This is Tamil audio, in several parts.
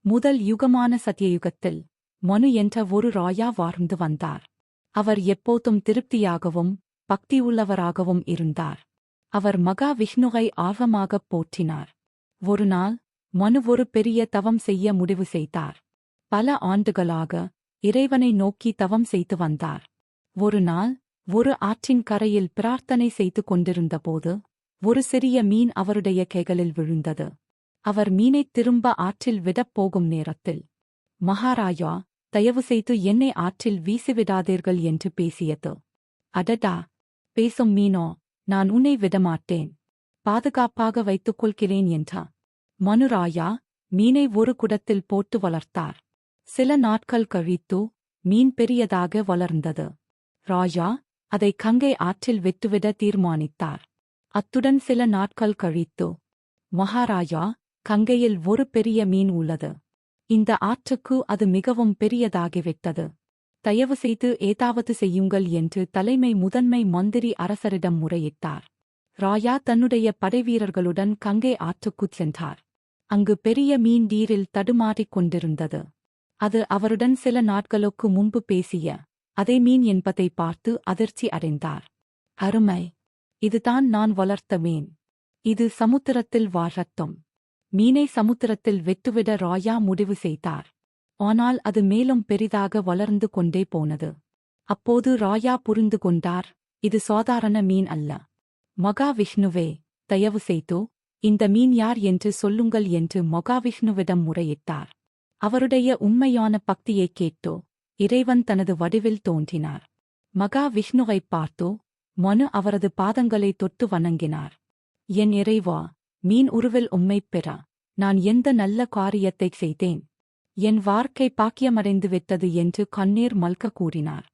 முதல் யுகமான சத்தியயுகத்தில் மனு என்ற ஒரு ராயா வாழ்ந்து வந்தார். அவர் எப்போதும் திருப்தியாகவும் பக்தியுள்ளவராகவும் இருந்தார். அவர் மகா விஷ்ணுவை ஆர்வமாகப் போற்றினார். ஒருநாள் மனு ஒரு பெரிய தவம் செய்ய முடிவு செய்தார். பல ஆண்டுகளாக இறைவனை நோக்கி தவம் செய்து வந்தார். ஒரு நாள் ஒரு ஆற்றின் கரையில் பிரார்த்தனை செய்து கொண்டிருந்தபோது ஒரு சிறிய மீன் அவருடைய கைகளில் விழுந்தது. அவர் மீனைத் திரும்ப ஆற்றில் விடப் போகும் நேரத்தில், மகாராஜா, தயவு செய்து என்னை ஆற்றில் வீசிவிடாதீர்கள் என்று பேசியது. அடடா, பேசும் மீனோ, நான் உன்னை விடமாட்டேன், பாதுகாப்பாக வைத்துக் கொள்கிறேன் என்றார். மனுராயா மீனை ஒரு குடத்தில் போட்டு வளர்த்தார். சில நாட்கள் கழித்து மீன் பெரியதாக வளர்ந்தது. ராஜா அதை கங்கை ஆற்றில் விட்டுவிட தீர்மானித்தார். அத்துடன் சில நாட்கள் கழித்து, மகாராஜா, கங்கையில் ஒரு பெரிய மீன் உள்ளது. இந்த ஆற்றுக்கு அது மிகவும் பெரியதாகிவிட்டது. தயவு செய்து ஏதாவது செய்யுங்கள் என்று தலைமை முதன்மை மந்திரி அரசரிடம் முறையிட்டார். ராயா தன்னுடைய படைவீரர்களுடன் கங்கை ஆற்றுக்குச் சென்றார். அங்கு பெரிய மீன் நீரில் தடுமாறிக் கொண்டிருந்தது. அது அவருடன் சில நாட்களுக்கு முன்பு பேசிய அதே மீன் என்பதை பார்த்து அதிர்ச்சி அடைந்தார். அருமை, இதுதான் நான் வளர்த்த மீன். இது சமுத்திரத்தில் வாழட்டும். மீனை சமுத்திரத்தில் விட்டுவிட ராயா முடிவு செய்தார். ஆனால் அது மேலும் பெரிதாக வளர்ந்து கொண்டே போனது. அப்போது ராயா புரிந்து கொண்டார், இது சாதாரண மீன் அல்ல. மகாவிஷ்ணுவே, தயவு செய்து இந்த மீன் யார் என்று சொல்லுங்கள் என்று மகாவிஷ்ணுவிடம் முறையிட்டார். அவருடைய உண்மையான பக்தியைக் கேட்டோ இறைவன் தனது வடிவில் தோன்றினார். மகாவிஷ்ணுவைப் பார்த்தோ மனு அவரது பாதங்களை தொட்டு வணங்கினார். என் இறைவா, மீன் உருவில் உம்மைப் பெற நான் எந்த நல்ல காரியத்தைச் செய்தேன்? என் வாழ்க்கை பாக்கியமடைந்து விட்டது என்று கண்ணீர் மல்க கூறினார்.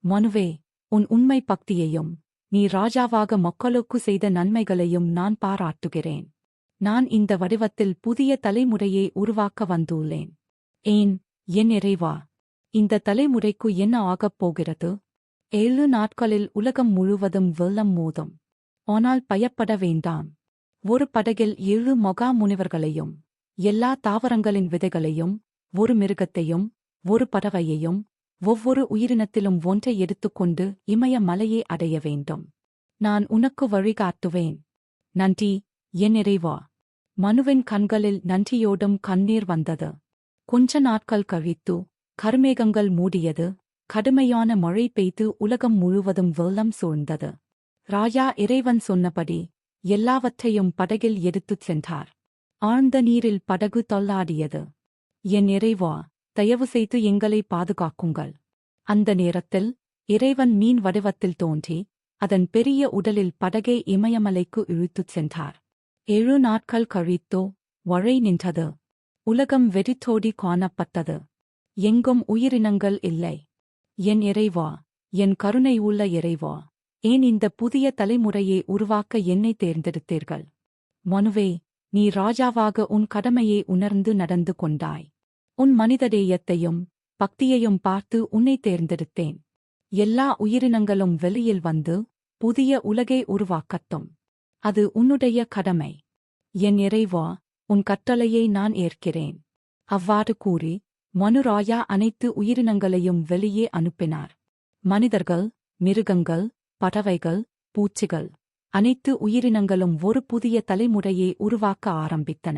மனுவே, உன் உண்மை பக்தியையும் நீ ராஜாவாக மக்களுக்கு செய்த நன்மைகளையும் நான் பாராட்டுகிறேன். நான் இந்த வடிவத்தில் புதிய தலைமுறையை உருவாக்க வந்துள்ளேன். ஏன், என் இறைவா, இந்த தலைமுறைக்கு என்ன ஆகப் போகிறது? 7 நாட்களில் உலகம் முழுவதும் வெள்ளம் மோதும். ஆனால் பயப்பட வேண்டாம். ஒரு படகில் 7 மகா முனிவர்களையும் எல்லா தாவரங்களின் விதைகளையும் ஒரு மிருகத்தையும் ஒரு பறவையையும் ஒவ்வொரு உயிரினத்திலும் ஒன்றை எடுத்துக்கொண்டு இமய மலையை அடைய வேண்டும். நான் உனக்கு வழிகாட்டுவேன். நன்றி, என் இறைவா. மனுவின் கண்களில் நன்றியோடும் கண்ணீர் வந்தது. கொஞ்ச நாட்கள் கழித்து கருமேகங்கள் மூடியது. கடுமையான மழை பெய்து உலகம் முழுவதும் வெள்ளம் சூழ்ந்தது. ராஜா இறைவன் சொன்னபடி எல்லாவற்றையும் படகில் எடுத்துச் சென்றார். ஆழ்ந்த நீரில் படகு தள்ளாடியது. என் இறைவா, தயவு செய்து எங்களை பாதுகாக்குங்கள். அந்த நேரத்தில் இறைவன் மீன் வடிவத்தில் தோன்றி அதன் பெரிய உடலில் படகை இமயமலைக்கு இழுத்துச் சென்றார். 7 நாட்கள் கழித்தோ மழை நின்றது. உலகம் வெறித்தோடி காணப்பட்டது. எங்கும் உயிரினங்கள் இல்லை. என் இறைவா, என் கருணை உள்ள இறைவா, ஏன் இந்த புதிய தலைமுறையை உருவாக்க என்னை தேர்ந்தெடுத்தீர்கள்? மனுவே, நீ ராஜாவாக உன் கடமையை உணர்ந்து நடந்து கொண்டாய். உன் மனிதநேயத்தையும் பக்தியையும் பார்த்து உன்னை தேர்ந்தெடுத்தேன். எல்லா உயிரினங்களும் வெளியில் வந்து புதிய உலகை உருவாக்கட்டும். அது உன்னுடைய கடமை. என் இறைவா, உன் கட்டளையை நான் ஏற்கிறேன். அவ்வாறு கூறி மனுராயா அனைத்து உயிரினங்களையும் வெளியே அனுப்பினார். மனிதர்கள், மிருகங்கள், பறவைகள், பூச்சிகள், அனைத்து உயிரினங்களும் ஒரு புதிய தலைமுறையை உருவாக்க ஆரம்பித்தன.